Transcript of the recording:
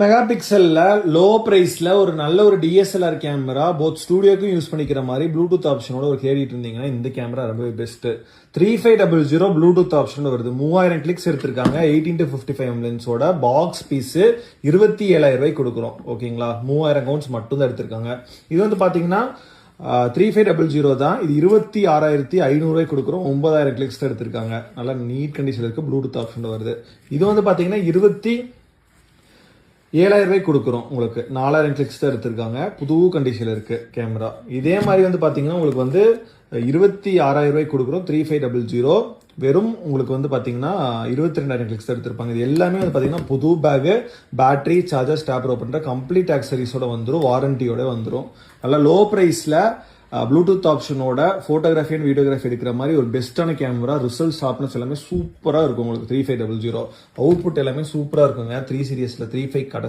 Mega பிக்சல்ல low பிரைஸ்ல ஒரு நல்ல ஒரு டிஎஸ்எல்ஆர் கேமரா போத் ஸ்டூடியோக்கும் யூஸ் பண்ணிக்கிற மாதிரி ப்ளூடூத் ஆப்ஷனோட ஒரு தேடிட்டு இருந்தீங்கன்னா இந்த கேமரா ரொம்ப பெஸ்ட். 3500 ப்ளூடூத் ஆப்ஷன் வருது. 3000 கிளிக்ஸ் எடுத்திருக்காங்க. 18-55 லென்ஸோட பாக்ஸ் பீஸ் 27,000 ரூபாய்க்கு கொடுக்குறோம். ஓகேங்களா, 3000 கவுண்ட்ஸ் மட்டும் தான் எடுத்திருக்காங்க. இது வந்து பாத்தீங்கன்னா 3500 தான். இது 26,500 ரூபாய்க்கு கொடுக்குறோம். 9,000 கிளிக்ஸ் தான் எடுத்திருக்காங்க. நல்லா நீட் கண்டிஷன் இருக்கு. ப்ளூடூத் ஆப்ஷன் வருது. இது வந்து பாத்தீங்கன்னா 27,000 ரூபாய்க்கு கொடுக்குறோம். உங்களுக்கு 4,000 கிளிக்ஸ் தான் எடுத்திருக்காங்க. புது கண்டிஷன்ல இருக்கு கேமரா. இதே மாதிரி வந்து பாத்தீங்கன்னா உங்களுக்கு வந்து 26,000 ரூபாய்க்கு கொடுக்குறோம். 3500 வெறும் உங்களுக்கு வந்து பாத்தீங்கன்னா 22,000 கிளிக்ஸ் எடுத்திருப்பாங்க. இது எல்லாமே வந்து பாத்தீங்கன்னா புது bag, battery, charger, stapler open complete ஆக்சரிஸோட வந்துடும். வாரண்டியோட வந்துடும். நல்லா லோ பிரைஸ்ல ப்ளூடூத் ஆப்ஷனோட போட்டோகிராஃபி அண்ட் வீடியோகிராஃபி எடுக்கிற மாதிரி ஒரு பெஸ்டான கேமரா. ரிசல்ட் ஷார்ப்னஸ் எல்லாமே சூப்பரா இருக்கும். உங்களுக்கு 3500 அவுட்புட் எல்லாமே சூப்பரா இருக்குங்க. 3 சீரியஸ்ல 3.5